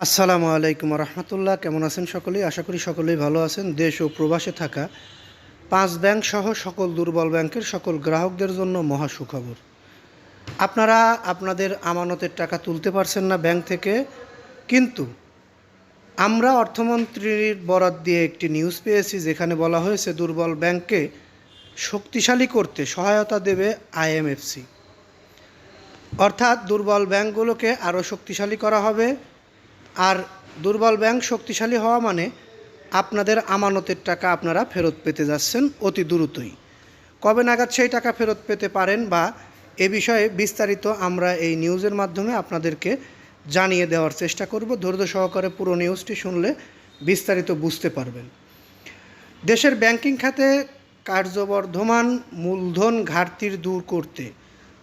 আসসালামু আলাইকুম রহমতুল্লাহ। কেমন আছেন সকলেই? আশা করি সকলেই ভালো আছেন। দেশ ও প্রবাসে থাকা 5 ব্যাংক সহ সকল দুর্বল ব্যাংকের সকল গ্রাহকদের জন্য মহা সুখবর। আপনারা আপনাদের আমানতের টাকা তুলতে পারছেন না ব্যাংক থেকে, কিন্তু আমরা অর্থমন্ত্রীর বরাত দিয়ে একটি নিউজ পেয়েছি যেখানে বলা হয়েছে দুর্বল ব্যাংককে শক্তিশালী করতে সহায়তা দেবে আইএমএফসি। অর্থাৎ দুর্বল ব্যাংকগুলোকে আরও শক্তিশালী করা হবে। আর দুর্বল ব্যাংক শক্তিশালী হওয়া মানে আপনাদের আমানতের টাকা আপনারা ফেরত পেতে যাচ্ছেন অতি দ্রুতই। কবে নাগাদ সেই টাকা ফেরত পেতে পারেন বা এ বিষয়ে বিস্তারিত আমরা এই নিউজের মাধ্যমে আপনাদেরকে জানিয়ে দেওয়ার চেষ্টা করব। ধৈর্য সহকারে পুরো নিউজটি শুনলে বিস্তারিত বুঝতে পারবেন। দেশের ব্যাংকিং খাতে কার্যবর্ধমান মূলধন ঘাটতির দূর করতে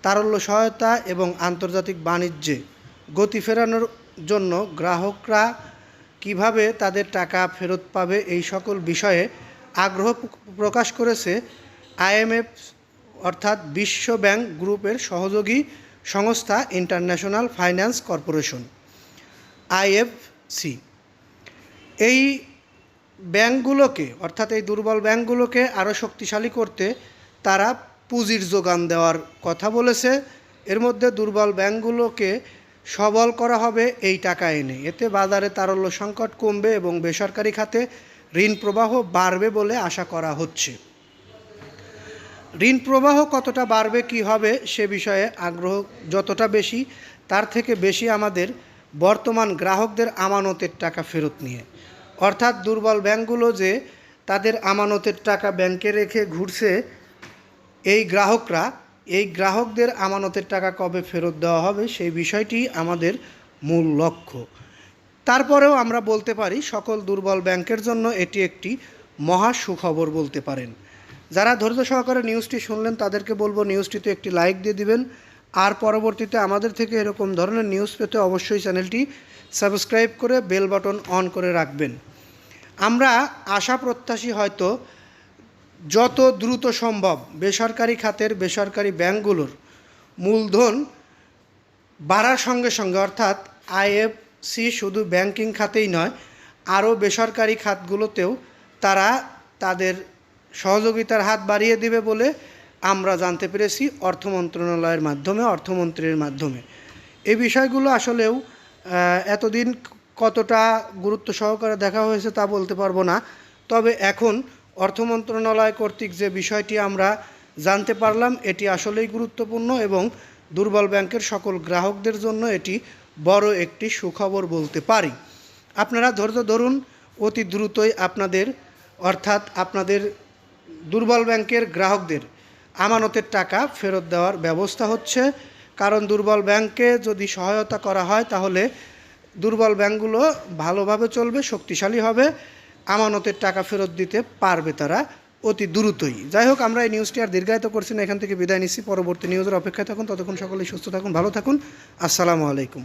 তারল্য সহায়তা এবং আন্তর্জাতিক বাণিজ্যে গতি ফেরানোর জন্য গ্রাহকরা কিভাবে তাদের টাকা ফেরত পাবে এই সকল বিষয়ে আগ্রহ প্রকাশ করেছে আইএমএফ অর্থাৎ বিশ্ব ব্যাংক গ্রুপের সহযোগী সংস্থা ইন্টারন্যাশনাল ফাইন্যান্স কর্পোরেশন আইএফসি। এই ব্যাংকগুলোকে অর্থাৎ এই দুর্বল ব্যাংকগুলোকে আরও শক্তিশালী করতে তারা পুঁজির যোগান দেওয়ার কথা বলেছে। এর মধ্যে দুর্বল ব্যাংকগুলোকে সবল করা হবে এই টাকা এনে। এতে বাজারে তারল্য সংকট কমবে এবং বেসরকারি খাতে ঋণ প্রবাহ বাড়বে বলে আশা করা হচ্ছে। ঋণ প্রবাহ কতটা বাড়বে, কি হবে সে বিষয়ে আগ্রহ যতটা বেশি, তার থেকে বেশি আমাদের বর্তমান গ্রাহকদের আমানতের টাকা ফেরত নিয়ে। অর্থাৎ দুর্বল ব্যাংকগুলো যে তাদের আমানতের টাকা ব্যাংকে রেখে ঘুরছে, এই গ্রাহকদের আমানতের টাকা কবে ফেরত দেওয়া হবে সেই বিষয়টি আমাদের মূল লক্ষ্য। তারপরেও আমরা বলতে পারি সকল দুর্বল ব্যাংকের জন্য এটি একটি মহা সুখবর বলতে পারেন। যারা ধৈর্য সহকারে নিউজটি শুনলেন তাদেরকে বলবো নিউজটিতে একটি লাইক দিয়ে দিবেন। আর পরবর্তীতে আমাদের থেকে এরকম ধরনের নিউজ পেতে অবশ্যই চ্যানেলটি সাবস্ক্রাইব করে বেল বাটন অন করে রাখবেন। আমরা আশা প্রত্যাশী হয়তো যত দ্রুত সম্ভব বেসরকারি খাতের বেসরকারি ব্যাংকগুলোর মূলধন বাড়ার সঙ্গে সঙ্গে, অর্থাৎ আইএফসি শুধু ব্যাংকিং খাতেই নয় আরও বেসরকারি খাতগুলোতেও তারা তাদের সহযোগিতার হাত বাড়িয়ে দেবে বলে আমরা জানতে পেরেছি অর্থ মন্ত্রণালয়ের মাধ্যমে, অর্থমন্ত্রীর মাধ্যমে। এই বিষয়গুলো আসলেও এতদিন কতটা গুরুত্ব সহকারে দেখা হয়েছে তা বলতে পারবো না, তবে এখন অর্থ মন্ত্রণালয় কর্তৃক যে বিষয়টি আমরা জানতে পারলাম এটি আসলেই গুরুত্বপূর্ণ এবং দুর্বল ব্যাংকের সকল গ্রাহকদের জন্য এটি বড় একটি সুখবর বলতে পারি। আপনারা ধৈর্য ধরুন, অতি দ্রুতই আপনাদের দুর্বল ব্যাংকের গ্রাহকদের আমানতের টাকা ফেরত দেওয়ার ব্যবস্থা হচ্ছে। কারণ দুর্বল ব্যাংকে যদি সহায়তা করা হয় তাহলে দুর্বল ব্যাংকগুলো ভালোভাবে চলবে, শক্তিশালী হবে, আমানতের টাকা ফেরত দিতে পারবে তারা অতি দ্রুতই। যাই হোক, আমরা এই নিউজটি আর দীর্ঘায়িত করছি না, এখান থেকে বিদায় নিচ্ছি। পরবর্তী নিউজের অপেক্ষায় থাকুন। ততক্ষণ সকলেই সুস্থ থাকুন, ভালো থাকুন। আসসালামু আলাইকুম।